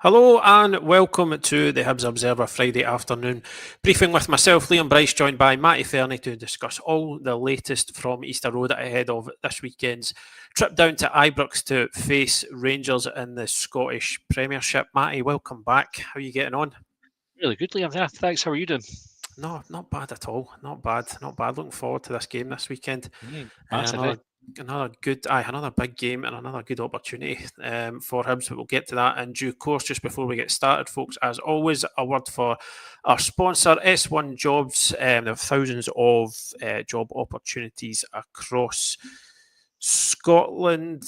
Hello and welcome to the Hibs Observer Friday afternoon briefing with myself, Liam Bryce, joined by Matty Fairnie to discuss all the latest from Easter Road ahead of this weekend's trip down to Ibrox to face Rangers in the Scottish Premiership. Matty, welcome back. How are you getting on? Really good, Liam. Yeah, thanks. How are you doing? No, not bad at all. Not bad. Looking forward to this game this weekend. Massive, eh? Another big game and another good opportunity for Hibs. But we'll get to that in due course. Just before we get started, folks, as always, a word for our sponsor, S1 Jobs. There are thousands of job opportunities across Scotland,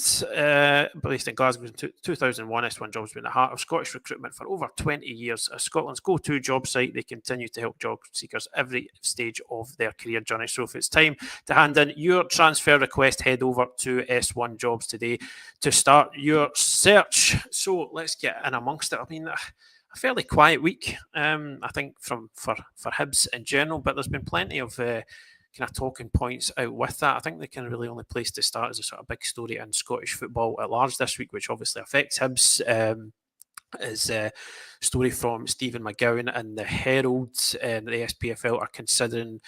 based in Glasgow in 2001, S1 Jobs has been the heart of Scottish recruitment for over 20 years. As Scotland's go-to job site, they continue to help job seekers every stage of their career journey. So if it's time to hand in your transfer request, head over to S1 Jobs today to start your search. So let's get in amongst it. I mean, a fairly quiet week, I think, for Hibs in general, but there's been plenty of kind of talking points out with that. I think the kind of really only place to start is a sort of big story in Scottish football at large this week, which obviously affects Hibs. Is a story from Stephen McGowan and the Herald, and the SPFL are considering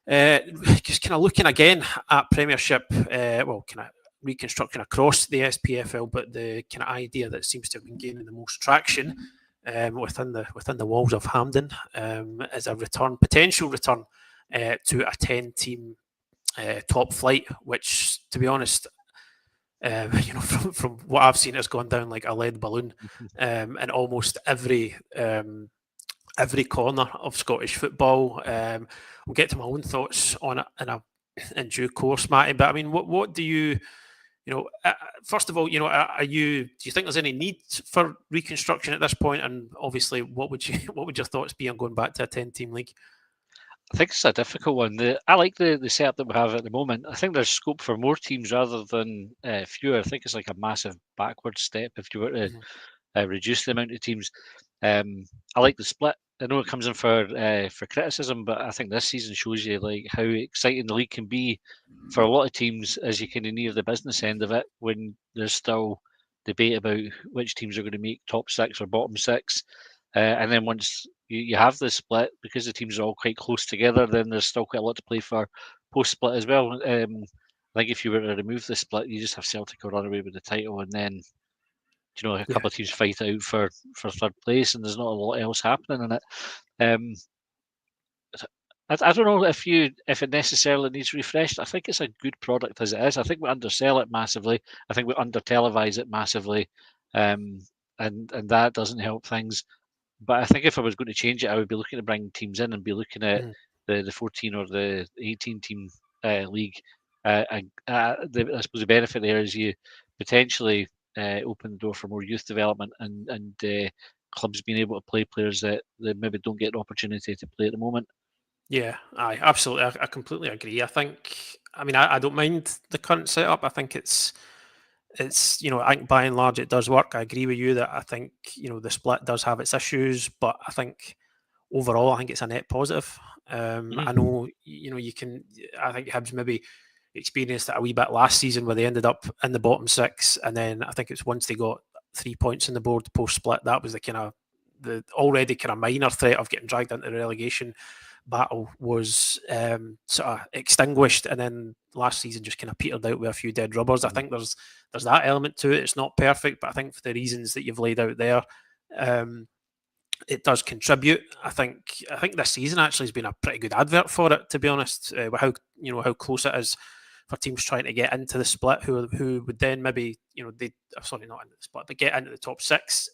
just kind of looking again at Premiership, kind of reconstruction across the SPFL, but the kind of idea that seems to have been gaining the most traction within the walls of Hampden is a potential return to a 10-team top flight, which, to be honest, from what I've seen, has gone down like a lead balloon in almost every corner of Scottish football. We'll get to my own thoughts on it in due course, Matty. But I mean, what do you? First of all, do you think there's any need for reconstruction at this point? And obviously, what would your thoughts be on going back to a 10-team league? I think it's a difficult one. I like the setup that we have at the moment. I think there's scope for more teams rather than fewer. I think it's like a massive backward step if you were to reduce the amount of teams. I like the split. I know it comes in for criticism, but I think this season shows you like how exciting the league can be for a lot of teams as you kind of near the business end of it when there's still debate about which teams are going to make top six or bottom six. And then once you have the split, because the teams are all quite close together, then there's still quite a lot to play for post-split as well. I think if you were to remove the split, you just have Celtic or run away with the title, and then a couple of teams fight out for third place, and there's not a lot else happening in it. I don't know if it necessarily needs refreshed. I think it's a good product as it is. I think we undersell it massively. I think we under televise it massively, and that doesn't help things. But I think if I was going to change it, I would be looking to bring teams in and be looking at the 14 or the 18 team league. I suppose the benefit there is you potentially open the door for more youth development and clubs being able to play players that maybe don't get an opportunity to play at the moment. Yeah, absolutely. I completely agree. I don't mind the current setup. I think it's I think by and large it does work. I agree with you that I think the split does have its issues, but I think overall I think it's a net positive. I know you can. I think Hibs maybe experienced it a wee bit last season where they ended up in the bottom six, and then I think it's once they got 3 points on the board post split, that was the already kind of minor threat of getting dragged into the relegation battle was sort of extinguished, and then last season just kind of petered out with a few dead rubbers. I think there's that element to it. It's not perfect, but I think for the reasons that you've laid out there, it does contribute. I think this season actually has been a pretty good advert for it, to be honest. With how close it is for teams trying to get into the split, who would then maybe not into the split, but get into the top six.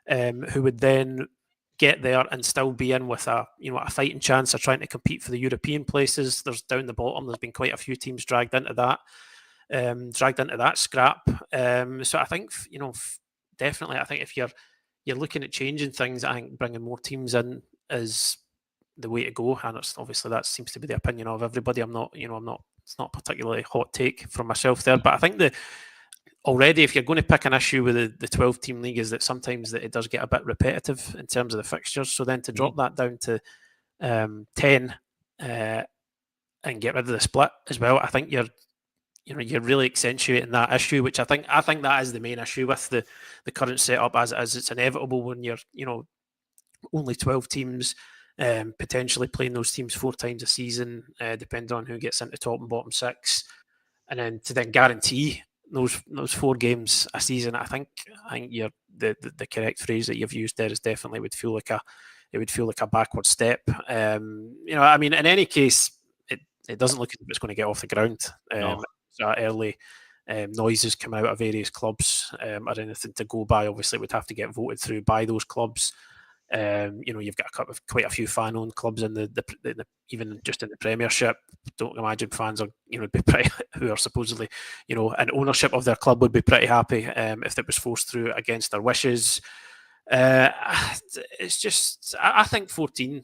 Who would then get there and still be in with a fighting chance of trying to compete for the European places. There's down the bottom. There's been quite a few teams dragged into that scrap. So I think definitely. I think if you're looking at changing things, I think bringing more teams in is the way to go. And it's obviously that seems to be the opinion of everybody. It's not particularly hot take from myself there, but I think already, if you're going to pick an issue with the 12-team league, is that sometimes it does get a bit repetitive in terms of the fixtures. So then to drop that down to 10 and get rid of the split as well, I think you're you're really accentuating that issue, which I think that is the main issue with the current setup as it's inevitable when you're only 12 teams, potentially playing those teams 4 times a season, depending on who gets into top and bottom 6, and then to then guarantee those 4 games a season. I think you're the correct phrase that you've used there is definitely would feel like a backward step. I mean, in any case, it doesn't look as if it's going to get off the ground. No. So early noises come out of various clubs or anything to go by. Obviously, it would have to get voted through by those clubs. You've got quite a few fan-owned clubs in the even just in the Premiership. Don't imagine fans are be pretty who are supposedly in ownership of their club would be pretty happy if it was forced through against their wishes. It's just I think 14.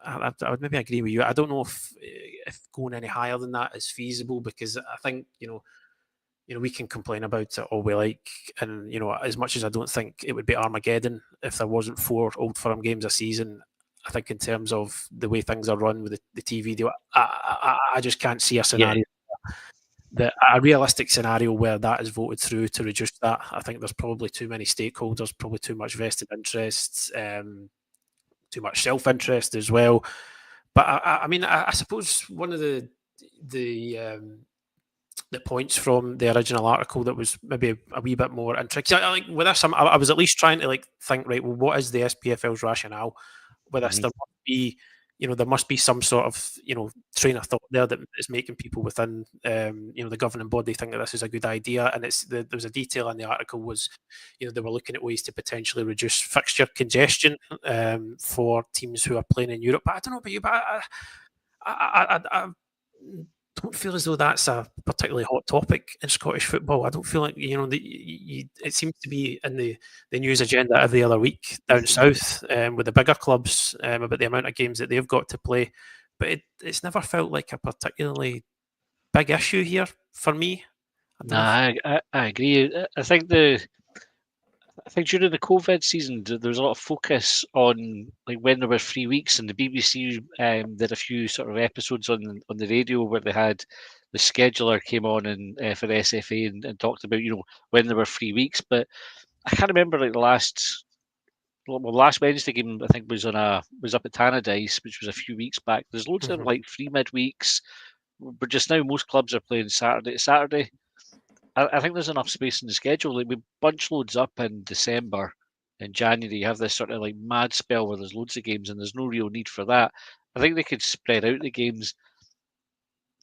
I would maybe agree with you. I don't know if going any higher than that is feasible because I think we can complain about it all we like, and as much as I don't think it would be Armageddon if there wasn't 4 Old Firm games a season. I think in terms of the way things are run with the TV deal, I just can't see a scenario, a realistic scenario where that is voted through to reduce that. I think there's probably too many stakeholders, probably too much vested interests, too much self-interest as well. But I mean, I suppose one of the points from the original article that was maybe a wee bit more intricate. Like with this, I was at least trying to think, right, well, what is the SPFL's rationale with this? There must be, there must be some sort of, train of thought there that is making people within, the governing body think that this is a good idea. And there was a detail in the article was, they were looking at ways to potentially reduce fixture congestion for teams who are playing in Europe. But I don't know about you, but I don't feel as though that's a particularly hot topic in Scottish football. I don't feel like it seems to be in the news agenda every other week down south with the bigger clubs about the amount of games that they've got to play. But it's never felt like a particularly big issue here for me. I agree. I think during the COVID season, there was a lot of focus on when there were 3 weeks, and the BBC did a few sort of episodes on the radio where they had the scheduler came on and for the SFA and talked about when there were 3 weeks. But I can't remember the last Wednesday game. I think was up at Tannadice, which was a few weeks back. There's loads of free midweeks, but just now most clubs are playing Saturday to Saturday. I think there's enough space in the schedule. We bunch loads up in December. In January, you have this sort of mad spell where there's loads of games and there's no real need for that. I think they could spread out the games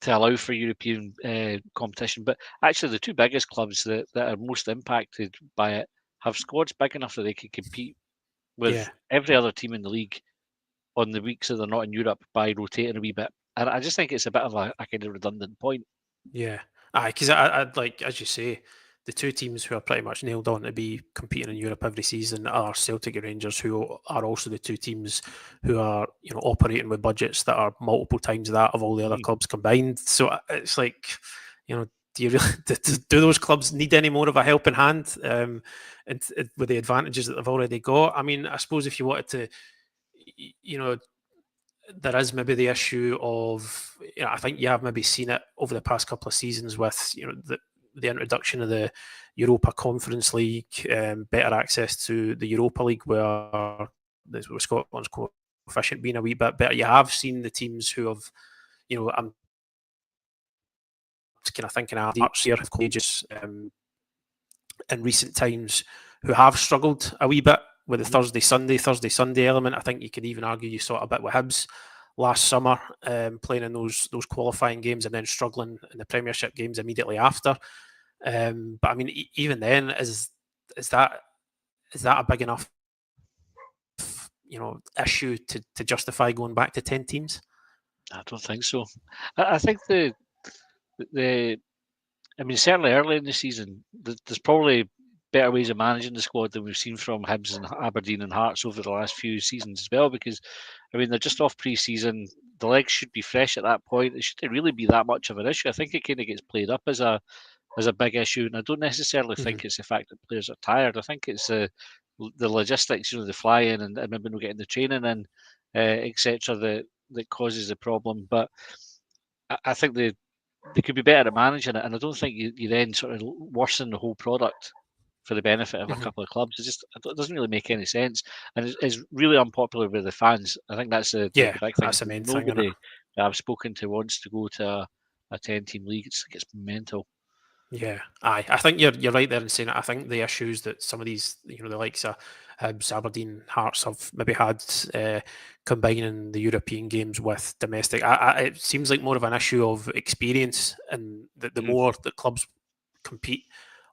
to allow for European competition. But actually, the 2 biggest clubs that are most impacted by it have squads big enough that they can compete with every other team in the league on the weeks that they're not in Europe by rotating a wee bit. And I just think it's a bit of a kind of redundant point. Yeah. Because I'd like, as you say, the 2 teams who are pretty much nailed on to be competing in Europe every season are Celtic and Rangers, who are also the 2 teams who are, operating with budgets that are multiple times that of all the other clubs combined. So it's like, do you really do those clubs need any more of a helping hand? And with the advantages that they've already got? I mean, I suppose if you wanted to, there is maybe the issue of, I think you have maybe seen it over the past couple of seasons with, the introduction of the Europa Conference League, better access to the Europa League, where Scotland's coefficient being a wee bit better. You have seen the teams who have, I'm kind of thinking of Hearts here, colleges in recent times who have struggled a wee bit with the Thursday Sunday element. I think you could even argue you saw it a bit with Hibs last summer, playing in those qualifying games and then struggling in the Premiership games immediately after. But I mean, even then, is that a big enough issue to justify going back to 10 teams? I don't think so. I think I mean, certainly early in the season, there's probably better ways of managing the squad than we've seen from Hibs and Aberdeen and Hearts over the last few seasons as well, because, I mean, they're just off pre-season. The legs should be fresh at that point. It shouldn't really be that much of an issue. I think it kind of gets played up as a big issue, and I don't necessarily think it's the fact that players are tired. I think it's the logistics, the fly-in and maybe not getting the training in, etc., that causes the problem. But I think they could be better at managing it, and I don't think you then sort of worsen the whole product for the benefit of a couple of clubs. It doesn't really make any sense, and it's really unpopular with the fans. I think that's the Yeah, big thing. that's the main thing, isn't it? Nobody that I've spoken to wants to go to a 10-team league. It's mental. Yeah, aye. I think you're right there in saying it. I think the issues that some of these, the likes of Hibs, Aberdeen, Hearts have maybe had combining the European games with domestic. It seems like more of an issue of experience, and the more the clubs compete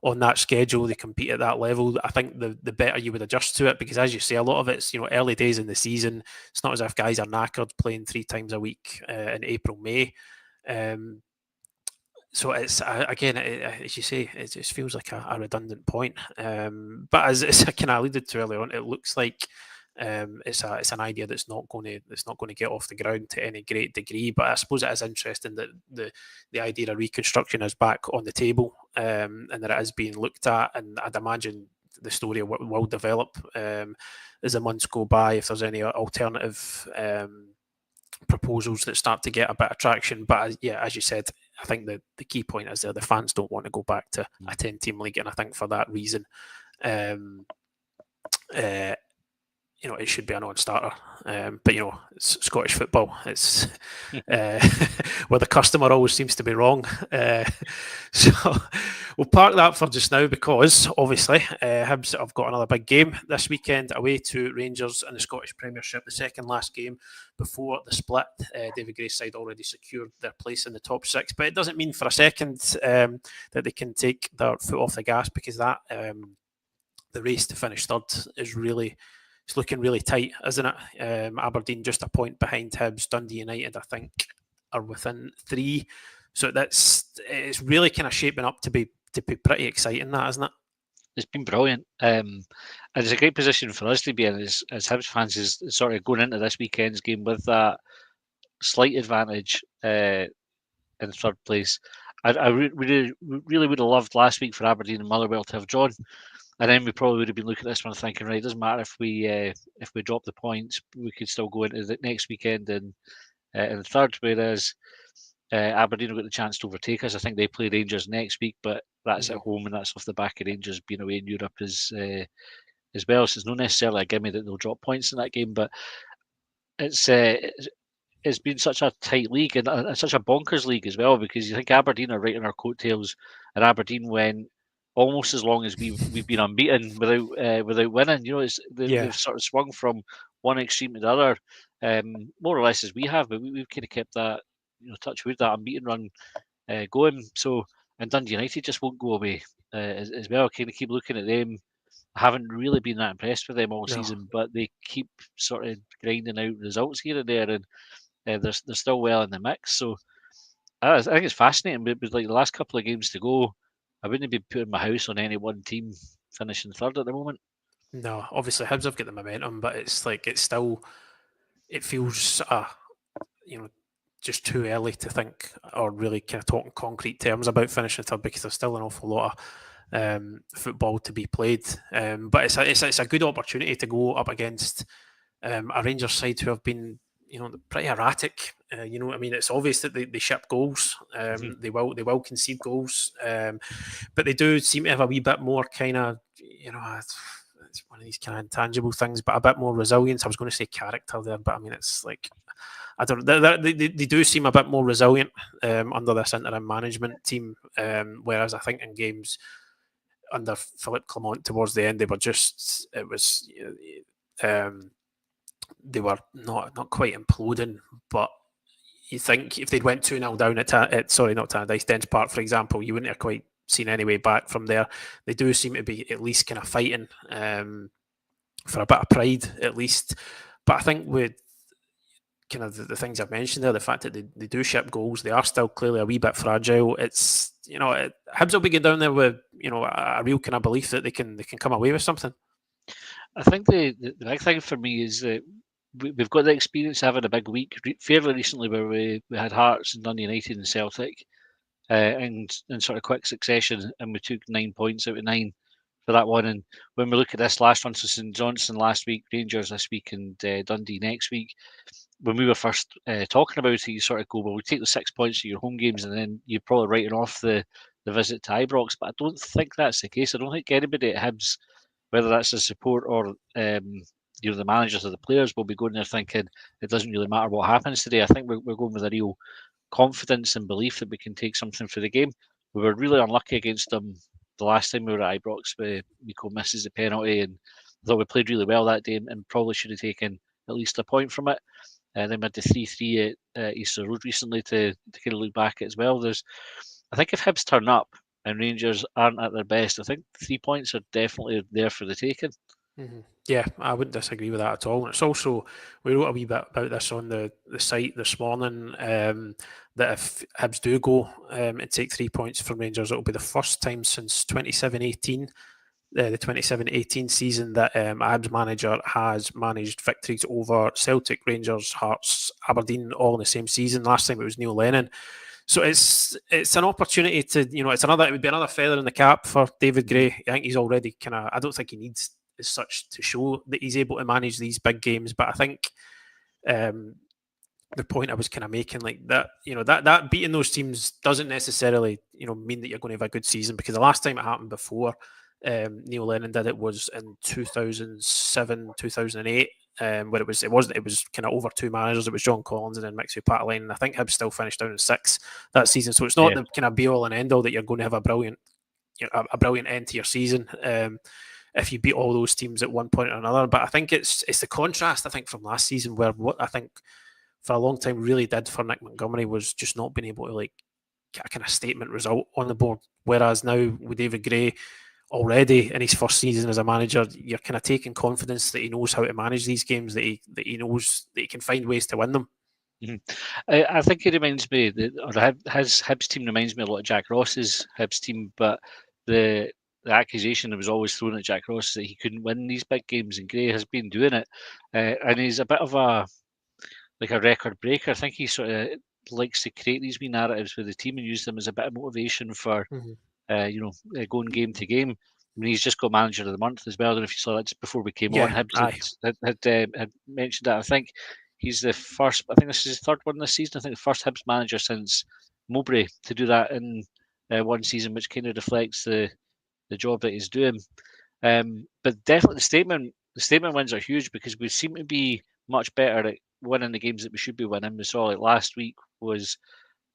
on that schedule, they compete at that level. I think the better you would adjust to it, because as you say, a lot of it's early days in the season. It's not as if guys are knackered playing 3 times a week in April, May. So it's again, as you say, it just feels like a redundant point. But as I kind of alluded to earlier on, it looks like it's an idea that's not going to get off the ground to any great degree. But I suppose it is interesting that the idea of reconstruction is back on the table, and that it is being looked at. And I'd imagine the story will develop as the months go by, if there's any alternative proposals that start to get a bit of traction. But yeah, as you said, I think the key point is there the fans don't want to go back to a 10-team league, and I think for that reason, it should be a non-starter. But it's Scottish football. It's where the customer always seems to be wrong. So we'll park that for just now, because obviously Hibs have got another big game this weekend away to Rangers in the Scottish Premiership, the second last game before the split. David Gray's side already secured their place in the top 6, but it doesn't mean for a second that they can take their foot off the gas, because that the race to finish third is really. It's looking really tight, isn't it? Aberdeen just a point behind Hibs. Dundee United, I think, are within 3. So it's really kind of shaping up to be pretty exciting, that, isn't it? It's been brilliant. And it's a great position for us to be in as Hibs fans, is sort of going into this weekend's game with that slight advantage in third place. I really would have loved last week for Aberdeen and Motherwell to have drawn. And then we probably would have been looking at this one thinking, right, it doesn't matter if we drop the points, we could still go into the next weekend in third. Whereas Aberdeen have got the chance to overtake us. I think they play Rangers next week, but that's at home, and that's off the back of Rangers being away in Europe as well. So it's not necessarily a gimme that they'll drop points in that game, but it's been such a tight league and such a bonkers league as well, because you think Aberdeen are right on our coattails, and Aberdeen went almost as long as we've been unbeaten without winning. They've sort of swung from one extreme to the other, more or less as we have, but we've kind of kept that, touch wood, that unbeaten run going. So, and Dundee United just won't go away as well. Kind of keep looking at them. I haven't really been that impressed with them all season, but they keep sort of grinding out results here and there, and they're still well in the mix. So I think it's fascinating. With like the last couple of games to go, I wouldn't be putting my house on any one team finishing third at the moment. No, obviously Hibs have got the momentum, but it feels just too early to think, or really kind of talk in concrete terms about finishing third, because there's still an awful lot of football to be played. But it's a good opportunity to go up against a Rangers side who have been pretty erratic. It's obvious that they ship goals. They will concede goals, but they do seem to have a wee bit more kind of it's one of these kind of intangible things, but a bit more resilience. I was going to say character there, but I mean it's like I don't know. They do seem a bit more resilient under this interim management team, whereas I think in games under Philippe Clement towards the end, they were they were not quite imploding, but you think if they'd went 2-0 down at not Tannadice, Dens Park, for example, you wouldn't have quite seen any way back from there. They do seem to be at least kind of fighting for a bit of pride, at least. But I think with kind of the things I've mentioned there, the fact that they do ship goals, they are still clearly a wee bit fragile. It's Hibs will be going down there with a real kind of belief that they can come away with something. I think the big thing for me is that we've got the experience of having a big week fairly recently, where we had Hearts and Dundee United and Celtic, and in sort of quick succession, and we took 9 points out of 9 for that one. And when we look at this last one, so St Johnstone last week, Rangers this week, and Dundee next week, when we were first talking about it, you sort of go, well, we take the 6 points of your home games, and then you're probably writing off the visit to Ibrox. But I don't think that's the case. I don't think anybody at Hibs, whether that's the support or the managers or the players, will be going there thinking it doesn't really matter what happens today. I think we're going with a real confidence and belief that we can take something for the game. We were really unlucky against them the last time we were at Ibrox, where Miko misses the penalty, and I thought we played really well that day and probably should have taken at least a point from it. And then we had the 3-3 at Easter Road recently to kind of look back at as well. I think if Hibs turn up and Rangers aren't at their best, I think 3 points are definitely there for the taking. Yeah, I wouldn't disagree with that at all. And it's also, we wrote a wee bit about this on the site this morning, that if Hibs do go and take 3 points from Rangers, it'll be the first time since 27-18, the 27-18 season, that a Hibs manager has managed victories over Celtic, Rangers, Hearts, Aberdeen, all in the same season. Last time it was Neil Lennon. So it's an opportunity to, it would be another feather in the cap for David Gray. I think he's already I don't think he needs as such to show that he's able to manage these big games. But I think the point I was kind of making, like that, that beating those teams doesn't necessarily, mean that you're going to have a good season, because the last time it happened before Neil Lennon did it was in 2007, 2008. Where it was kind of over two managers. It was John Collins and then Mixie Patalane, and I think Hibs still finished down in 6th that season. So it's not the kind of be all and end all that you're going to have a brilliant end to your season if you beat all those teams at one point or another. But I think it's the contrast, I think, from last season, where what I think for a long time really did for Nick Montgomery was just not being able to get a kind of statement result on the board. Whereas now with David Gray, already in his first season as a manager, you're kind of taking confidence that he knows how to manage these games, that he knows that he can find ways to win them. I think it reminds me, his Hibs team reminds me a lot of Jack Ross's Hibs team, but the accusation that was always thrown at Jack Ross is that he couldn't win these big games, and Gray has been doing it, and he's a bit of a record breaker. I think he sort of likes to create these wee narratives with the team and use them as a bit of motivation for going game to game. I mean, he's just got manager of the month as well. I don't know if you saw that just before we came on. Hibs had mentioned that. I think he's the first. I think this is his third one this season. I think the first Hibs manager since Mowbray to do that in one season, which kind of reflects the job that he's doing. But definitely the statement wins are huge, because we seem to be much better at winning the games that we should be winning. We saw last week was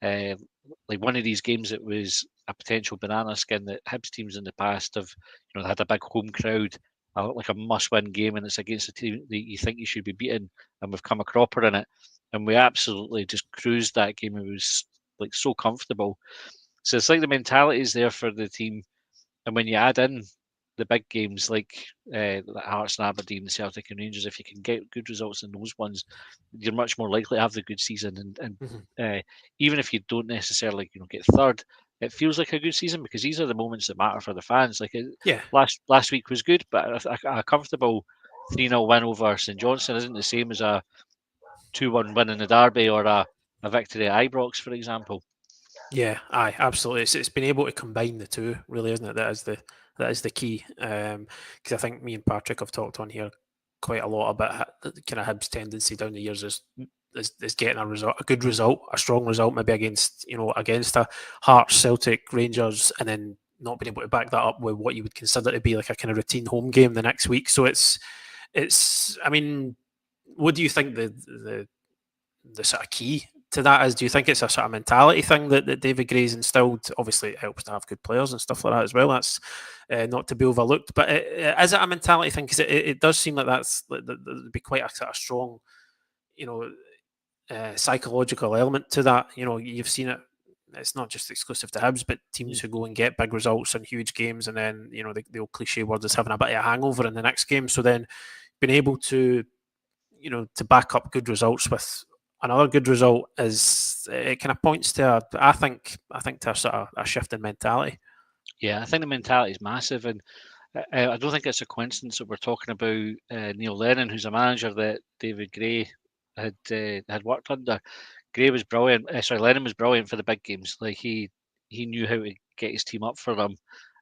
one of these games that was a potential banana skin that Hibs teams in the past have, had a big home crowd, like a must-win game, and it's against a team that you think you should be beating, and we've come a cropper in it, and we absolutely just cruised that game. It was so comfortable. So it's like the mentality is there for the team, and when you add in the big games like Hearts and Aberdeen, the Celtic and Rangers, if you can get good results in those ones, you're much more likely to have the good season. And even if you don't necessarily get third, it feels like a good season, because these are the moments that matter for the fans. Last week was good, but a comfortable 3-0 win over St Johnstone isn't the same as a 2-1 win in the Derby or a victory at Ibrox, for example. Yeah, absolutely. It's been able to combine the two, really, isn't it? That is the key. Because I think me and Patrick have talked on here quite a lot about kind of Hibs' tendency down the years is getting a good result, a strong result, maybe against a Hearts, Celtic, Rangers, and then not being able to back that up with what you would consider to be like a kind of routine home game the next week. So it's. I mean, what do you think the sort of key to that is? Do you think it's a sort of mentality thing that David Gray's instilled? Obviously, it helps to have good players and stuff like that as well. That's not to be overlooked. But is it a mentality thing? Because it does seem like there'd be quite a sort of strong, psychological element to that. You've seen it. It's not just exclusive to Hibs, but teams who go and get big results in huge games, and then the old cliche word is having a bit of a hangover in the next game. So then being able to to back up good results with another good result it kind of points to I think to a sort of a shift in mentality. Yeah, I think the mentality is massive, and I don't think it's a coincidence that we're talking about Neil Lennon, who's a manager that David Gray had worked under. Gray was brilliant. Lennon was brilliant for the big games. Like he knew how to get his team up for them,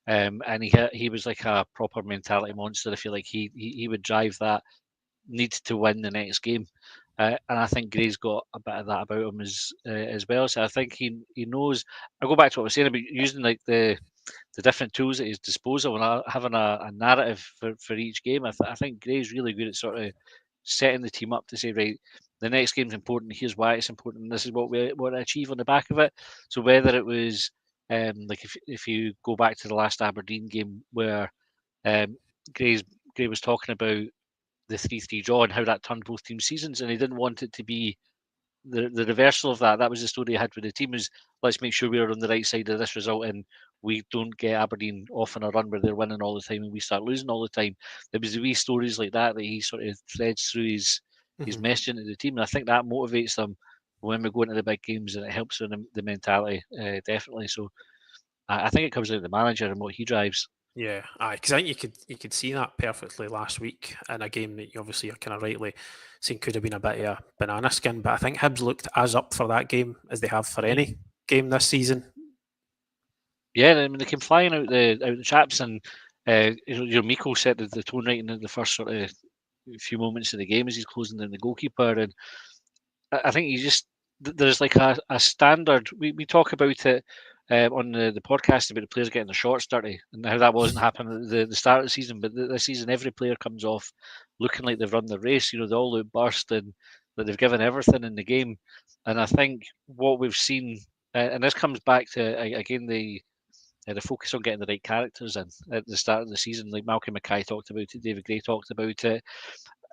and he was like a proper mentality monster. If you like, he would drive that need to win the next game. And I think Gray's got a bit of that about him as well. So I think he knows. I go back to what I was saying about using like the different tools at his disposal and having a narrative for each game. I think Gray's really good at sort of setting the team up to say, right, the next game's important. Here's why it's important. And this is what we want to achieve on the back of it. So whether it was like if you go back to the last Aberdeen game where um, Gray was talking about the 3-3 draw and how that turned both teams' seasons, and he didn't want it to be the reversal of that. That was the story he had with the team. Is let's make sure we're on the right side of this result and we don't get Aberdeen off on a run where they're winning all the time and we start losing all the time. There was the wee stories like that he sort of threads through his messaging to the team, and I think that motivates them when we go into the big games, and it helps with the mentality definitely. So I think it comes down to the manager and what he drives. Yeah, because I think you could see that perfectly last week in a game that you obviously are kind of rightly saying could have been a bit of a banana skin, but I think Hibs looked as up for that game as they have for any game this season. Yeah, I mean they came flying out the chaps, and your Miko set the tone right in the first sort of few moments of the game as he's closing down the goalkeeper, and I think you just there's like a standard. We talk about it on the podcast about the players getting the shorts dirty and how that wasn't happening at the start of the season, but this season every player comes off looking like they've run the race. You know, they all look burst and that they've given everything in the game, and I think what we've seen, and this comes back to again the focus on getting the right characters in at the start of the season, like Malcolm Mackay talked about it, David Gray talked about it,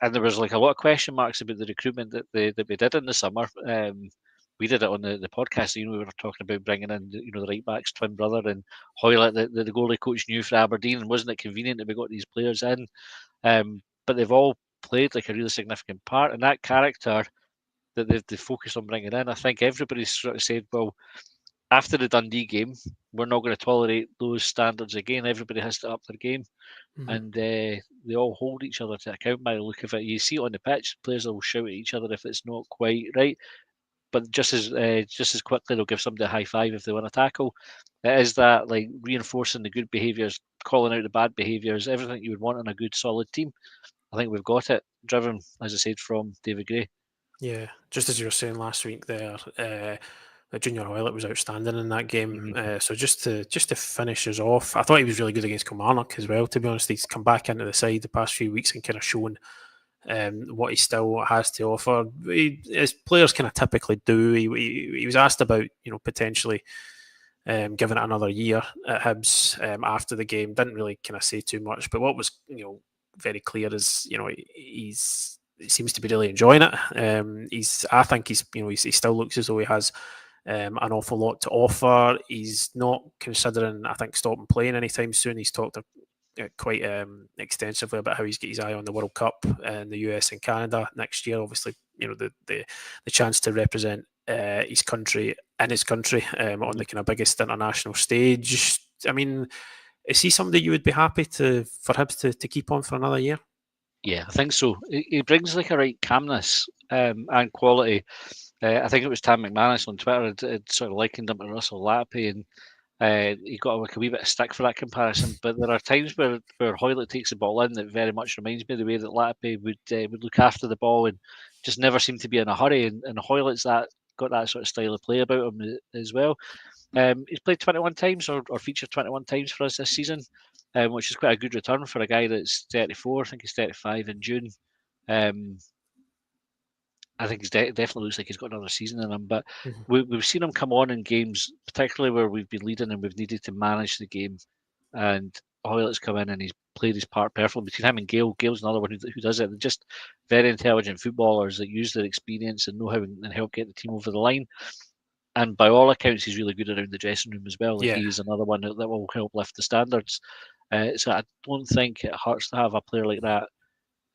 and there was like a lot of question marks about the recruitment that we did in the summer. We did it on the podcast. You know, we were talking about bringing in the right back's twin brother and Hoilett, the goalie coach knew for Aberdeen, and wasn't it convenient that we got these players in? But they've all played like a really significant part, and that character that they focused on bringing in, I think everybody's sort of said, well, after the Dundee game, we're not going to tolerate those standards again. Everybody has to up their game, and they all hold each other to account by the look of it. You see it on the pitch; players will shout at each other if it's not quite right, but just as quickly they'll give somebody a high five if they win a tackle. It is that like reinforcing the good behaviours, calling out the bad behaviours, everything you would want in a good solid team. I think we've got it, driven, as I said, from David Gray. Yeah, just as you were saying last week there, Junior Hoilett was outstanding in that game. So just to finish us off, I thought he was really good against Kilmarnock as well. To be honest, he's come back into the side the past few weeks and kind of shown what he still has to offer. As players kind of typically do, he was asked about potentially giving it another year at Hibs after the game. Didn't really kind of say too much, but what was very clear is he seems to be really enjoying it. I think he still looks as though he has an awful lot to offer. He's not considering, I think, stopping playing anytime soon. He's talked quite extensively about how he's got his eye on the World Cup in the US and Canada next year. Obviously, the chance to represent his country on the kind of biggest international stage. I mean, is he somebody you would be happy for Hibs to keep on for another year? Yeah, I think so. He brings like a right calmness and quality. I think it was Tam McManus on Twitter had sort of likened him to Russell Lappy, and he got like a wee bit of stick for that comparison. But there are times where Hoilett takes the ball in that very much reminds me of the way that Lappy would look after the ball and just never seem to be in a hurry. And Hoilett's got that sort of style of play about him as well. He's played 21 times or featured 21 times for us this season, which is quite a good return for a guy that's 34. I think he's 35 in June. I think he's definitely looks like he's got another season in him. But we've seen him come on in games, particularly where we've been leading and we've needed to manage the game. And Hoylett's come in and he's played his part perfectly. Between him and Gale's another one who does it. They're just very intelligent footballers that use their experience and know how and help get the team over the line. And by all accounts, he's really good around the dressing room as well. Like he's another one that will help lift the standards. So I don't think it hurts to have a player like that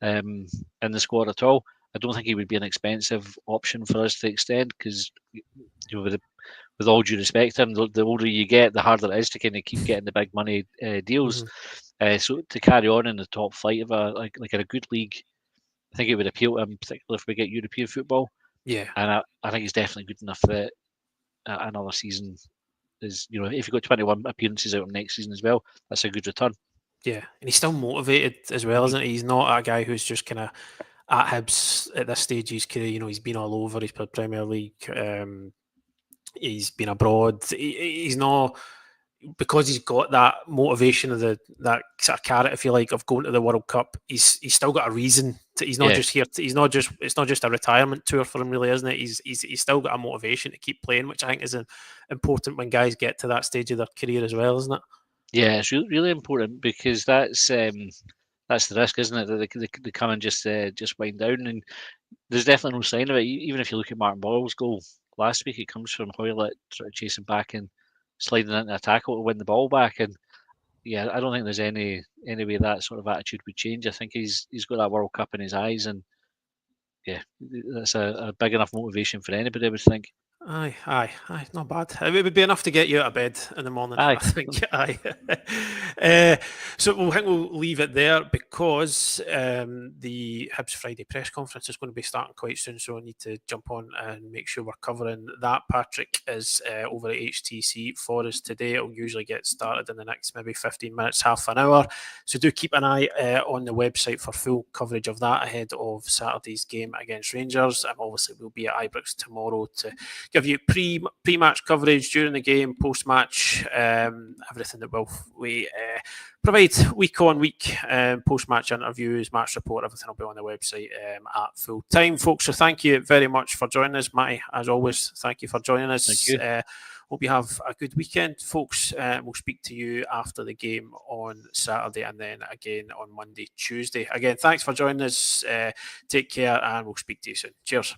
in the squad at all. I don't think he would be an expensive option for us to extend because, with all due respect to him, the older you get, the harder it is to kind of keep getting the big money deals. So to carry on in the top flight of a good league, I think it would appeal to him, particularly if we get European football. Yeah, and I think he's definitely good enough that another season is, if you got 21 appearances out of next season as well, that's a good return. Yeah, and he's still motivated as well, isn't he? He's not a guy who's just kind of at Hibs at this stage of his career. He's been all over. He's played Premier League. He's been abroad. He's not, because he's got that motivation of that sort of carrot, if you like, of going to the World Cup. He's still got a reason. He's not just here. He's not just. It's not just a retirement tour for him, really, isn't it? He's still got a motivation to keep playing, which I think is important when guys get to that stage of their career as well, isn't it? Yeah, it's really important, because that's the risk, isn't it? That they come and just wind down, and there's definitely no sign of it. Even if you look at Martin Boyle's goal last week, it comes from Hoilett sort of chasing back and sliding into a tackle to win the ball back. And yeah, I don't think there's any way that sort of attitude would change. I think he's got that World Cup in his eyes, and yeah, that's a big enough motivation for anybody, I would think. Aye, not bad. It would be enough to get you out of bed in the morning, Aye. I think. Aye. So I think we'll leave it there, because the Hibs Friday press conference is going to be starting quite soon, so I need to jump on and make sure we're covering that. Patrick is over at HTC for us today. It'll usually get started in the next maybe 15 minutes, half an hour. So do keep an eye on the website for full coverage of that ahead of Saturday's game against Rangers. And obviously we'll be at Ibrox tomorrow to give you pre-match coverage during the game, post-match, everything that we provide week on week, post-match interviews, match report, everything will be on the website at full time, folks. So thank you very much for joining us, Matty. As always, thank you for joining us. Thank you. Hope you have a good weekend, folks. We'll speak to you after the game on Saturday, and then again on Monday, Tuesday. Again, thanks for joining us. Take care, and we'll speak to you soon. Cheers.